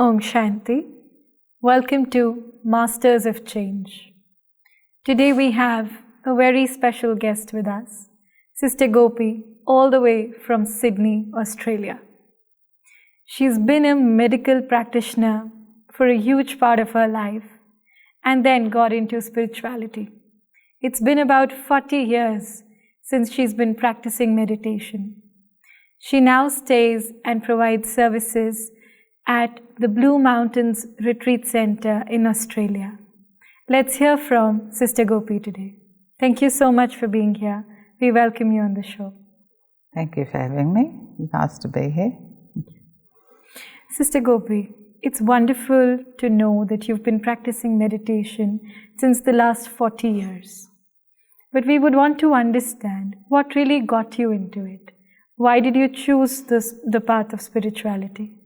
Om Shanti. Welcome to Masters of Change. Today we have a very special guest with us, Sister Gopi, all the way from Sydney, Australia. She's been a medical practitioner for a huge part of her life and then got into spirituality. It's been about 40 years since she's been practicing meditation. She now stays and provides services at the Blue Mountains Retreat Center in Australia. Let's hear from Sister Gopi today. Thank you so much for being here. We welcome you on the show. Thank you for having me. Nice to be here. Sister Gopi, it's wonderful to know that you've been practicing meditation since the last 40 years. But we would want to understand what really got you into it. Why did you choose the path of spirituality?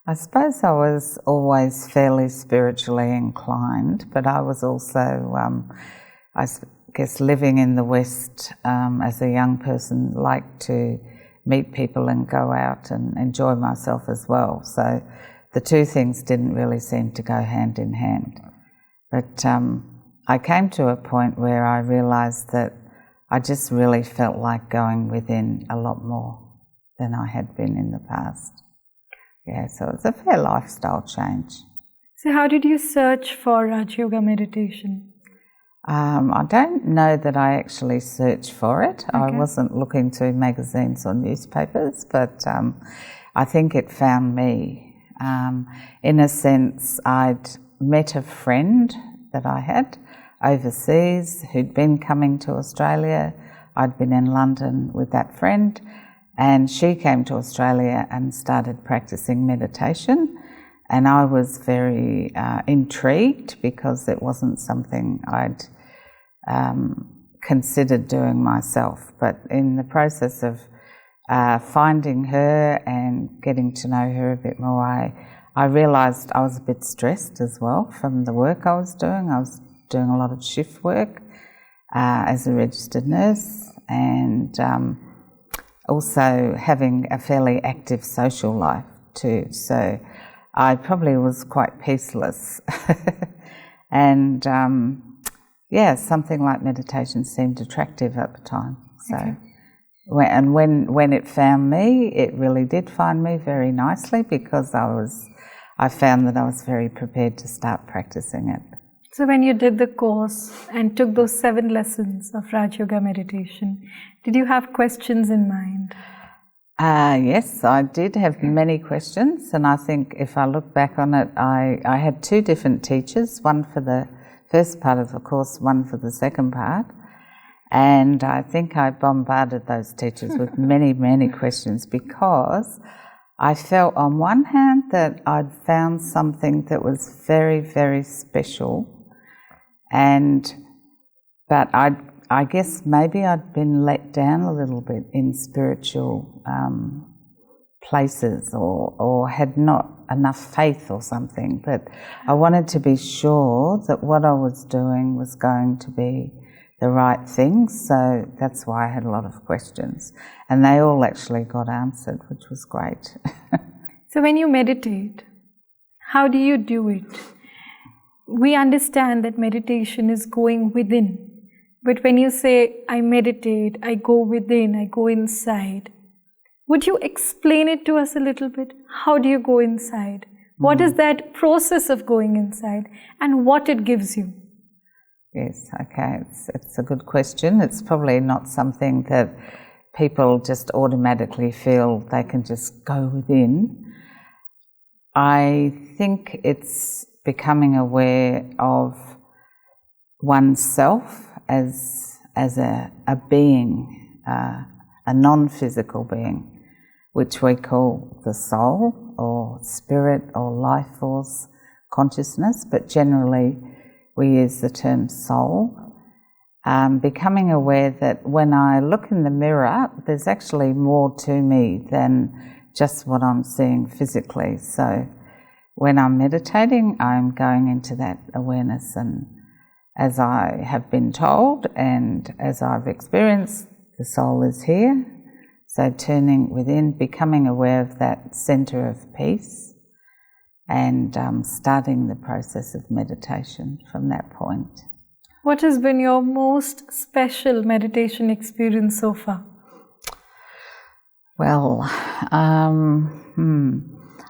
I suppose I was always fairly spiritually inclined, but I was also, I guess, living in the West as a young person, liked to meet people and go out and enjoy myself as well. So the two things didn't really seem to go hand in hand. But I came to a point where I realised that I just really felt like going within a lot more than I had been in the past. Yeah, so it's a fair lifestyle change. So how did you search for Raj Yoga meditation? I don't know that I actually searched for it. Okay. I wasn't looking through magazines or newspapers, but I think it found me. In a sense, I'd met a friend that I had overseas who'd been coming to Australia. I'd been in London with that friend, and she came to Australia and started practicing meditation, and I was very intrigued because it wasn't something I'd considered doing myself. But in the process of finding her and getting to know her a bit more, I realised I was a bit stressed as well from the work I was doing. I was doing a lot of shift work as a registered nurse, and also having a fairly active social life too. So I probably was quite peaceless. And something like meditation seemed attractive at the time. So, okay. when it found me, it really did find me very nicely, because I found that I was very prepared to start practicing it. So when you did the course and took those 7 lessons of Raj Yoga meditation, did you have questions in mind? Yes, I did have many questions, and I think if I look back on it, I had 2 different teachers, one for the first part of the course, one for the second part, and I think I bombarded those teachers with many, many questions, because I felt on one hand that I'd found something that was very, very special, but I guess maybe I'd been let down a little bit in spiritual places, or had not enough faith or something. But I wanted to be sure that what I was doing was going to be the right thing, so that's why I had a lot of questions. And they all actually got answered, which was great. So when you meditate, how do you do it? We understand that meditation is going within. But when you say, I meditate, I go within, I go inside, would you explain it to us a little bit? How do you go inside? What is that process of going inside, and what it gives you? Yes, okay, it's a good question. It's probably not something that people just automatically feel they can just go within. I think it's becoming aware of oneself as a being, a non-physical being, which we call the soul or spirit or life force consciousness, but generally we use the term soul. Becoming aware that when I look in the mirror, there's actually more to me than just what I'm seeing physically. So when I'm meditating, I'm going into that awareness, and as I have been told and as I've experienced, the soul is here. So turning within, becoming aware of that centre of peace, and starting the process of meditation from that point. What has been your most special meditation experience so far? Well,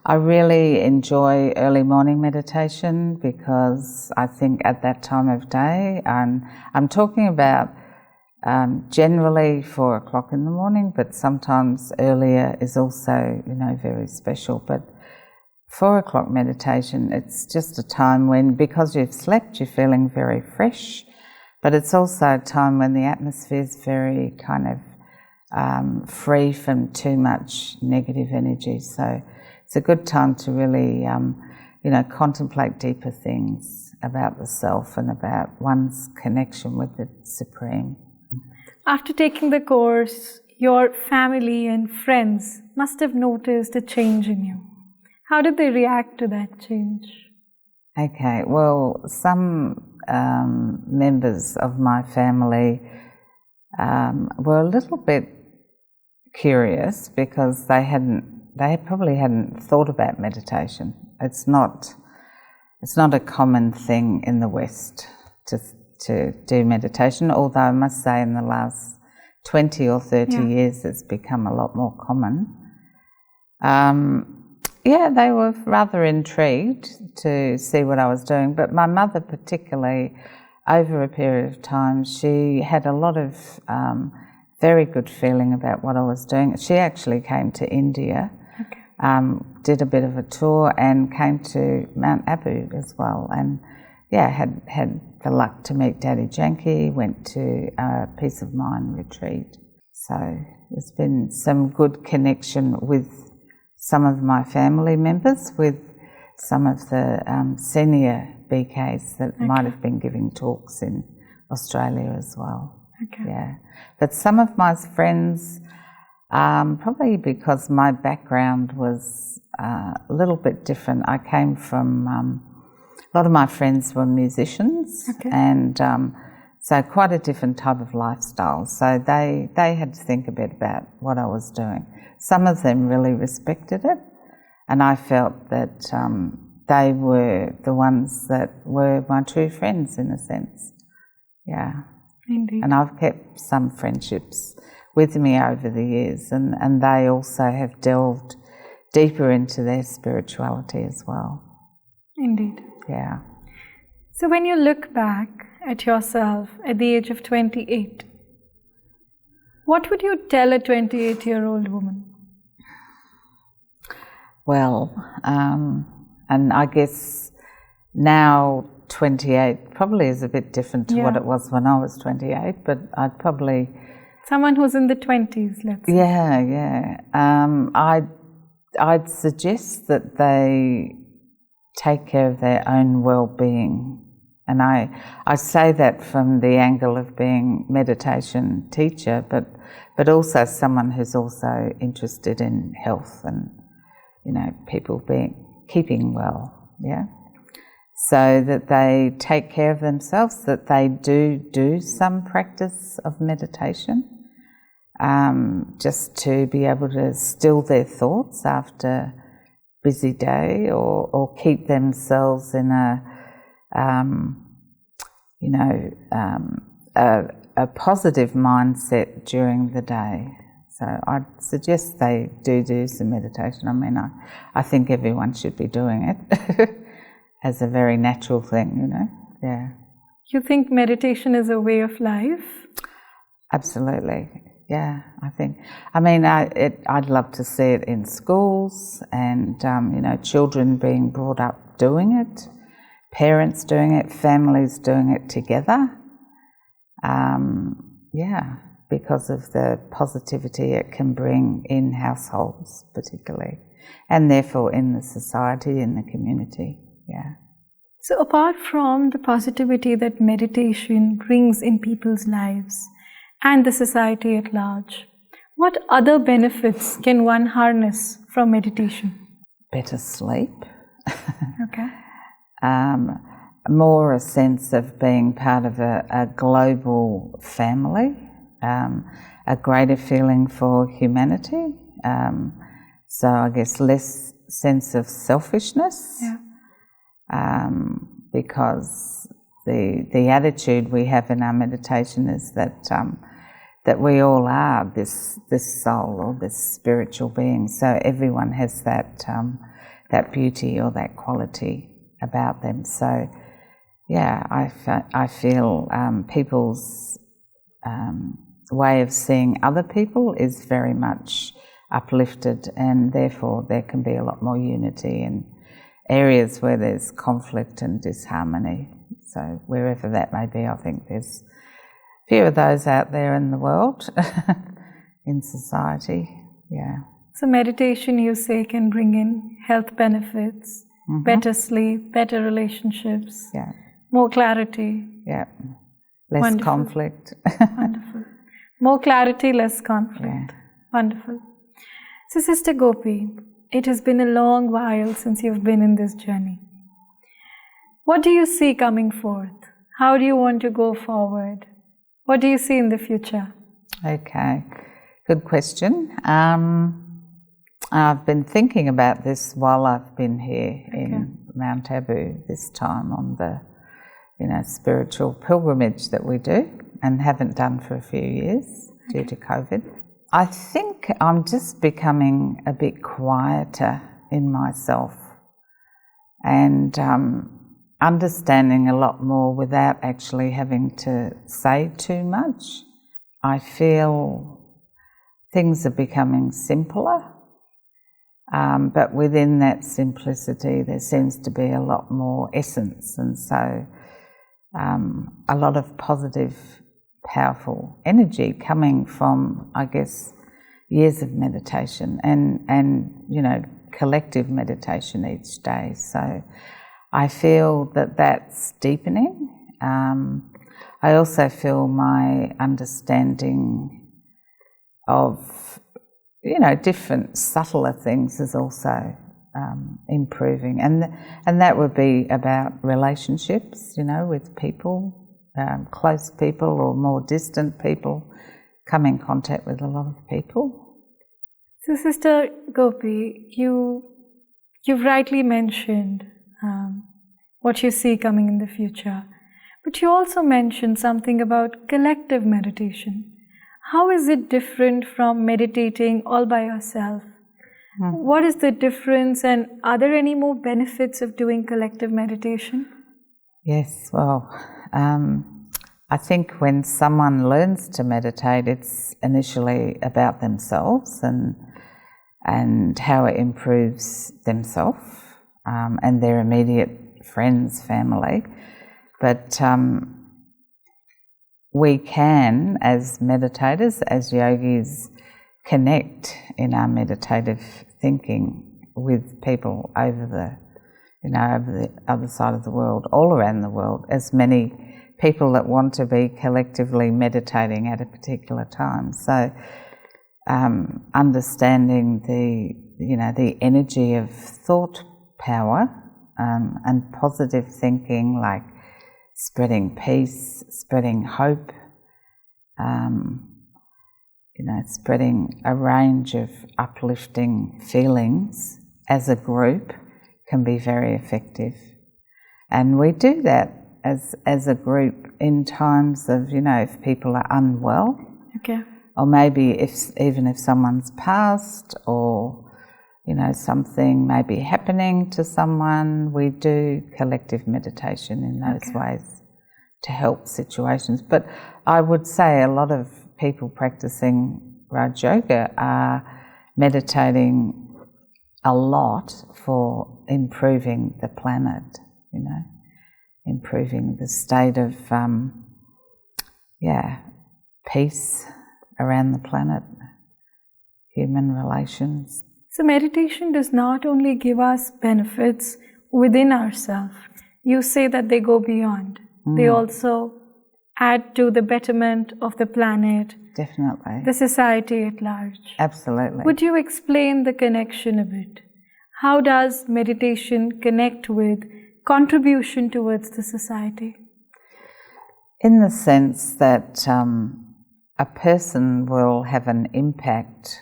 I really enjoy early morning meditation because I think at that time of day, I'm talking about generally 4 o'clock in the morning, but sometimes earlier is also, very special. But 4 o'clock meditation, it's just a time when, because you've slept, you're feeling very fresh, but it's also a time when the atmosphere is very kind of free from too much negative energy. So it's a good time to really, contemplate deeper things about the self and about one's connection with the Supreme. After taking the course, your family and friends must have noticed a change in you. How did they react to that change? Okay, well, some members of my family were a little bit curious because they probably hadn't thought about meditation. It's not a common thing in the West to do meditation, although I must say in the last 20 or 30 years it's become a lot more common. They were rather intrigued to see what I was doing, but my mother particularly, over a period of time, she had a lot of very good feeling about what I was doing. She actually came to India, did a bit of a tour and came to Mount Abu as well, and had the luck to meet Daddy Janki, went to a Peace of Mind retreat. So there's been some good connection with some of my family members, with some of the senior BKs that might have been giving talks in Australia as well. Yeah, but some of my friends, probably because my background was a little bit different. I came from, a lot of my friends were musicians, and so quite a different type of lifestyle. So they had to think a bit about what I was doing. Some of them really respected it, and I felt that they were the ones that were my true friends in a sense. Yeah. Indeed. And I've kept some friendships with me over the years, and they also have delved deeper into their spirituality as well. Indeed. Yeah. So when you look back at yourself at the age of 28, what would you tell a 28-year-old woman? Well, and I guess now 28 probably is a bit different to what it was when I was 28, but I'd probably... Someone who's in the 20s, let's say. Yeah. I'd suggest that they take care of their own well-being. And I say that from the angle of being meditation teacher, but also someone who's also interested in health and, people keeping well, so that they take care of themselves, that they do some practice of meditation, just to be able to still their thoughts after a busy day, or keep themselves in a positive mindset during the day. So I'd suggest they do some meditation. I mean, I think everyone should be doing it as a very natural thing, Yeah. You think meditation is a way of life? Absolutely. Yeah, I think. I mean, I'd love to see it in schools and, children being brought up doing it, parents doing it, families doing it together. Because of the positivity it can bring in households particularly, and therefore in the society, in the community. Yeah. So apart from the positivity that meditation brings in people's lives and the society at large, what other benefits can one harness from meditation? Better sleep. More a sense of being part of a global family, a greater feeling for humanity. So I guess less sense of selfishness. Yeah. Because the attitude we have in our meditation is that that we all are this soul or this spiritual being. So everyone has that beauty or that quality about them. So yeah, I feel people's way of seeing other people is very much uplifted, and therefore there can be a lot more unity in areas where there's conflict and disharmony. So wherever that may be, I think there's a few of those out there in the world, in society. Yeah. So meditation, you say, can bring in health benefits, better sleep, better relationships, more clarity. Yeah. Less Wonderful. conflict. Wonderful. More clarity, less conflict. Yeah. Wonderful. So Sister Gopi, it has been a long while since you've been in this journey. What do you see coming forth? How do you want to go forward? What do you see in the future? Okay, good question. I've been thinking about this while I've been here in Mount Abu this time on the spiritual pilgrimage that we do and haven't done for a few years due to COVID. I think I'm just becoming a bit quieter in myself and understanding a lot more without actually having to say too much. I feel things are becoming simpler, but within that simplicity there seems to be a lot more essence, and so a lot of positive, powerful energy coming from, I guess, years of meditation and collective meditation each day. So I feel that that's deepening. I also feel my understanding of different subtler things is also improving, and that would be about relationships, with people. Close people or more distant people, come in contact with a lot of people. So Sister Gopi, you've rightly mentioned what you see coming in the future, but you also mentioned something about collective meditation. How is it different from meditating all by yourself? What is the difference, and are there any more benefits of doing collective meditation? Yes, well, I think when someone learns to meditate, it's initially about themselves and how it improves themselves and their immediate friends, family. But we can, as meditators, as yogis, connect in our meditative thinking with people over the other side of the world, all around the world, as many people that want to be collectively meditating at a particular time. So understanding the energy of thought power and positive thinking, like spreading peace, spreading hope, spreading a range of uplifting feelings as a group can be very effective. And we do that as a group in times of, if people are unwell, or maybe even if someone's passed, or something may be happening to someone, we do collective meditation in those ways to help situations. But I would say a lot of people practicing Raj Yoga are meditating a lot for improving the planet, improving the state of peace around the planet, human relations. So meditation does not only give us benefits within ourselves. You say that they go beyond. They also add to the betterment of the planet. Definitely. The society at large. Absolutely. Would you explain the connection a bit? How does meditation connect with contribution towards the society? In the sense that a person will have an impact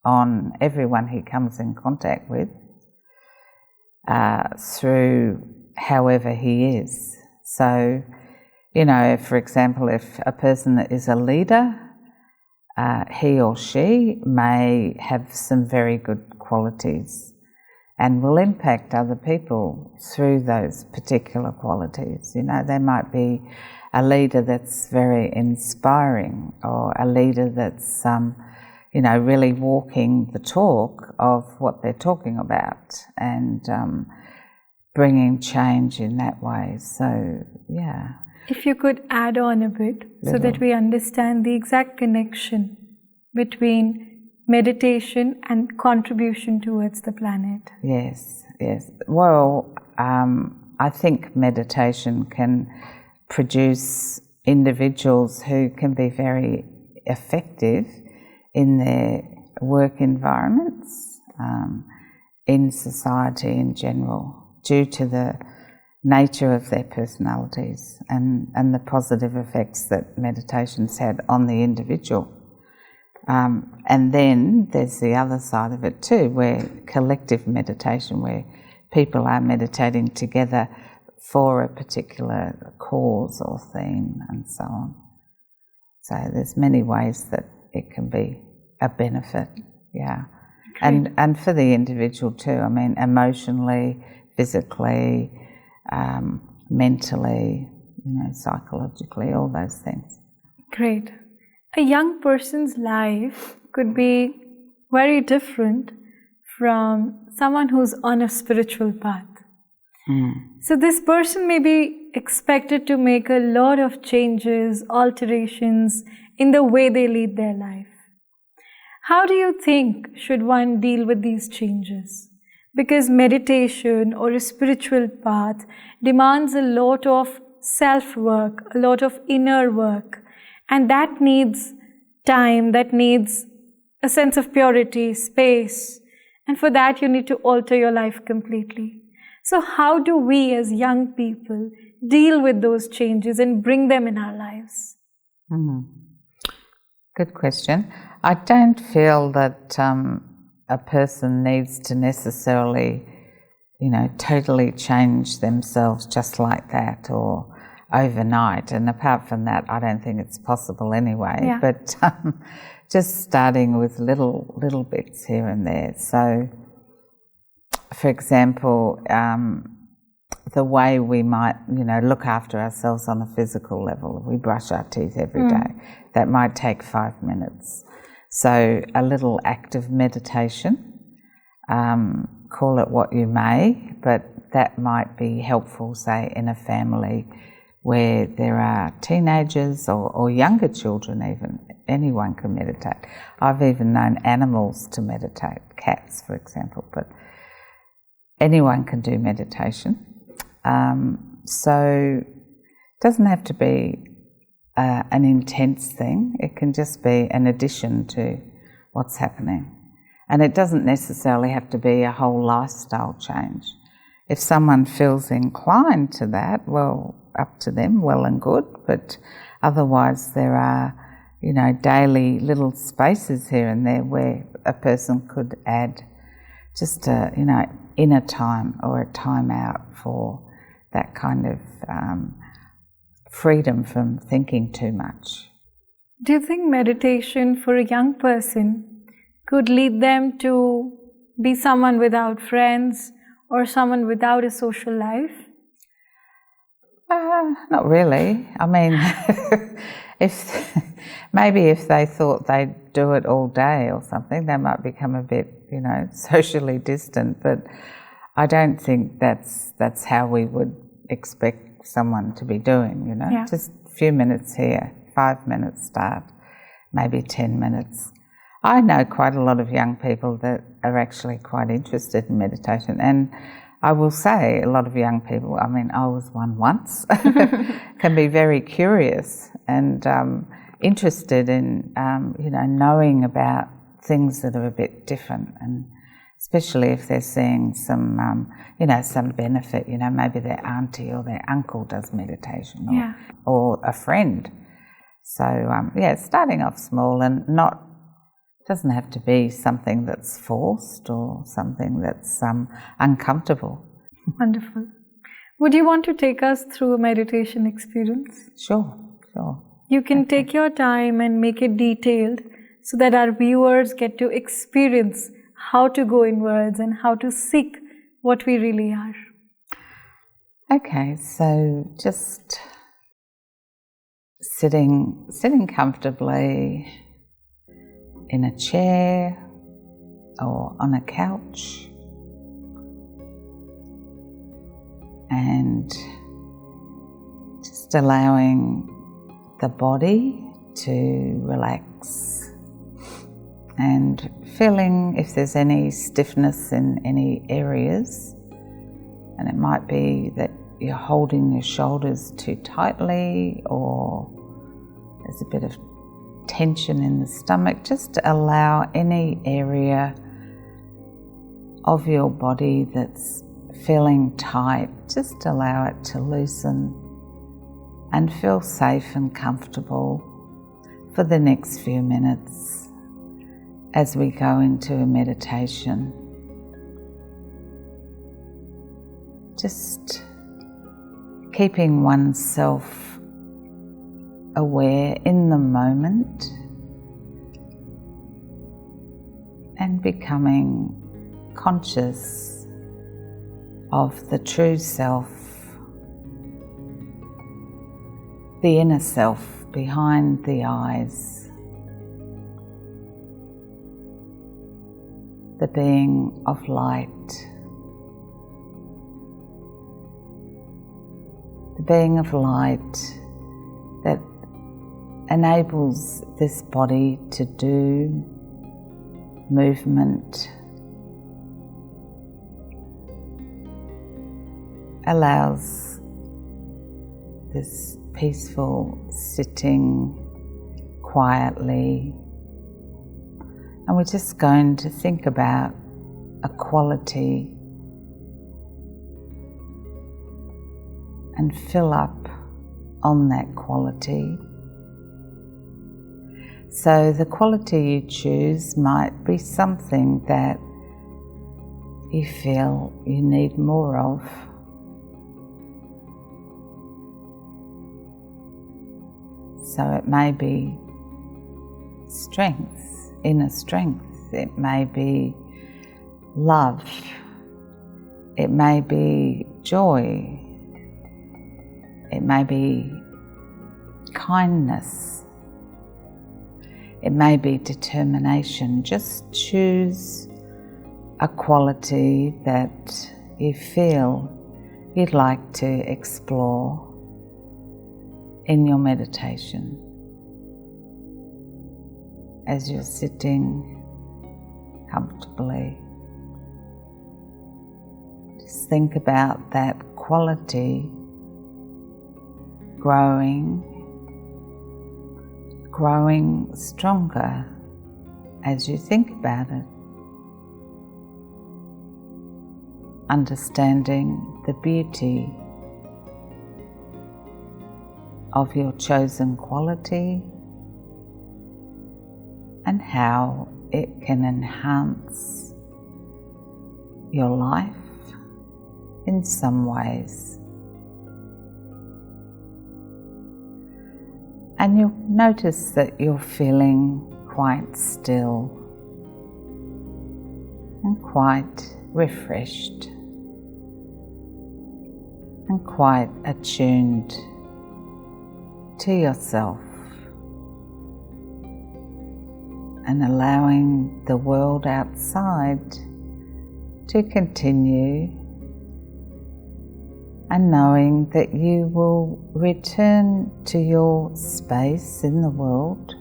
on everyone he comes in contact with, through however he is. So, you know, for example, if a person is a leader, he or she may have some very good qualities and will impact other people through those particular qualities. You know, they might be a leader that's very inspiring, or a leader that's, you know, really walking the talk of what they're talking about, and bringing change in that way. So, yeah. If you could add on a bit so that we understand the exact connection between meditation and contribution towards the planet. Yes, yes. Well, I think meditation can produce individuals who can be very effective in their work environments, in society in general, due to the nature of their personalities and the positive effects that meditation's had on the individual. And then there's the other side of it too, where collective meditation, where people are meditating together for a particular cause or theme and so on. So there's many ways that it can be a benefit, yeah. And for the individual too, I mean, emotionally, physically, mentally, you know, psychologically, all those things. Great. A young person's life could be very different from someone who's on a spiritual path. So this person may be expected to make a lot of changes, alterations in the way they lead their life. How do you think should one deal with these changes? Because meditation or a spiritual path demands a lot of self-work, a lot of inner work, and that needs time, that needs a sense of purity, space, and for that you need to alter your life completely. So how do we as young people deal with those changes and bring them in our lives? Good question. I don't feel that a person needs to necessarily, you know, totally change themselves just like that or overnight. And apart from that, I don't think it's possible anyway. Yeah. But just starting with little bits here and there. So, for example, the way we might, you know, look after ourselves on a physical level. We brush our teeth every day. That might take 5 minutes. So a little act of meditation, call it what you may, but that might be helpful, say, in a family where there are teenagers or younger children even. Anyone can meditate. I've even known animals to meditate, cats, for example, but anyone can do meditation. So it doesn't have to be an intense thing. It can just be an addition to what's happening. And it doesn't necessarily have to be a whole lifestyle change. If someone feels inclined to that, well, up to them, well and good. But otherwise there are, you know, daily little spaces here and there where a person could add just a, you know, inner time or a time out for that kind of freedom from thinking too much. Do you think meditation for a young person could lead them to be someone without friends or someone without a social life? Not really. I mean, if they thought they'd do it all day or something, they might become a bit, you know, socially distant. But I don't think that's how we would expect someone to be doing, you know. Yeah. Just a few minutes here, 5 minutes start, maybe 10 minutes. I know quite a lot of young people that are actually quite interested in meditation, and I will say a lot of young people, I mean, I was one once, can be very curious and interested in, you know, knowing about things that are a bit different, and especially if they're seeing some, you know, some benefit, you know, maybe their auntie or their uncle does meditation or a friend. So, yeah, starting off small and doesn't have to be something that's forced or something that's uncomfortable. Wonderful. Would you want to take us through a meditation experience? Sure. You can take your time and make it detailed so that our viewers get to experience how to go inwards and how to seek what we really are. Okay, so just sitting comfortably in a chair or on a couch, and just allowing the body to relax and feeling if there's any stiffness in any areas. And it might be that you're holding your shoulders too tightly, or there's a bit of tension in the stomach. Just to allow any area of your body that's feeling tight, just allow it to loosen and feel safe and comfortable for the next few minutes as we go into a meditation. Just keeping oneself aware in the moment and becoming conscious of the true self, the inner self behind the eyes, the being of light, the being of light that enables this body to do movement, allows this peaceful sitting quietly. And we're just going to think about a quality and fill up on that quality. So the quality you choose might be something that you feel you need more of. So it may be strength, inner strength. It may be love. It may be joy. It may be kindness. It may be determination. Just choose a quality that you feel you'd like to explore in your meditation as you're sitting comfortably. Just think about that quality growing stronger as you think about it, understanding the beauty of your chosen quality and how it can enhance your life in some ways. And you'll notice that you're feeling quite still and quite refreshed and quite attuned to yourself, and allowing the world outside to continue, and knowing that you will return to your space in the world,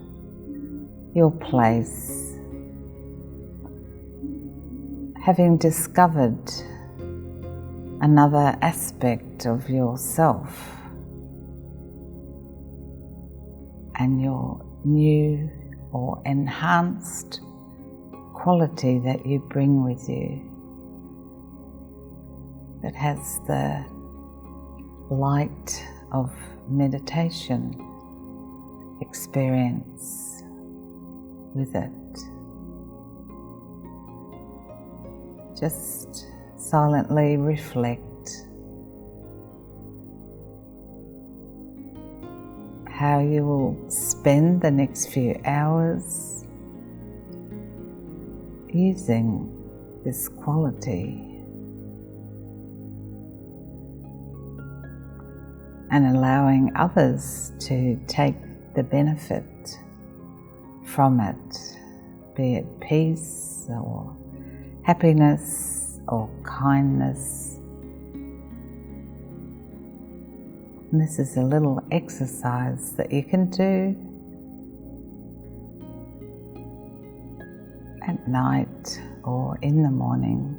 your place, having discovered another aspect of yourself and your new or enhanced quality that you bring with you, that has the light of meditation experience with it. Just silently reflect how you will spend the next few hours using this quality and allowing others to take the benefit from it, be it peace or happiness or kindness. And this is a little exercise that you can do at night or in the morning,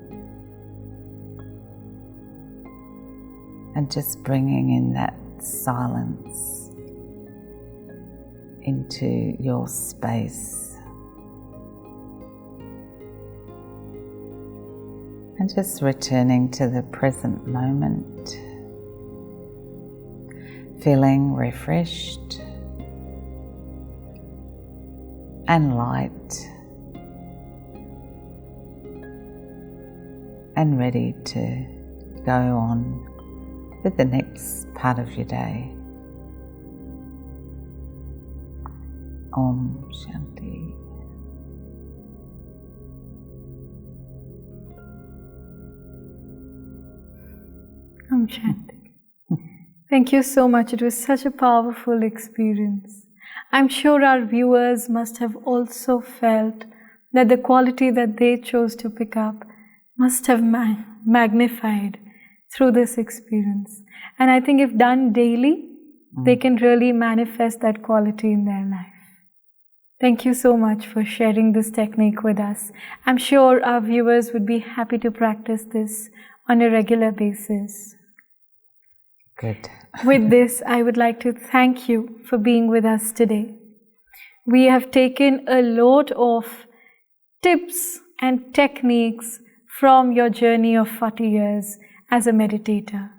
and just bringing in that silence into your space, and just returning to the present moment, feeling refreshed and light and ready to go on with the next part of your day. Om Shanti. Om Shanti. Thank you so much. It was such a powerful experience. I'm sure our viewers must have also felt that the quality that they chose to pick up must have magnified through this experience. And I think if done daily, they can really manifest that quality in their life. Thank you so much for sharing this technique with us. I'm sure our viewers would be happy to practice this on a regular basis. Good. With this, I would like to thank you for being with us today. We have taken a lot of tips and techniques from your journey of 40 years as a meditator.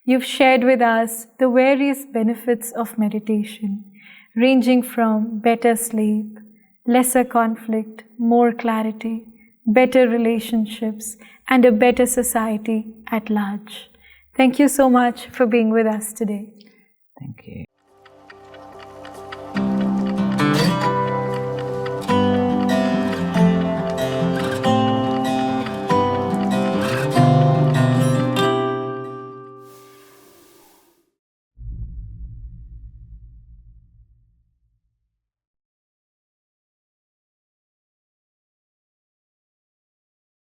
You've shared with us the various benefits of meditation, ranging from better sleep, lesser conflict, more clarity, better relationships, and a better society at large. Thank you so much for being with us today. Thank you.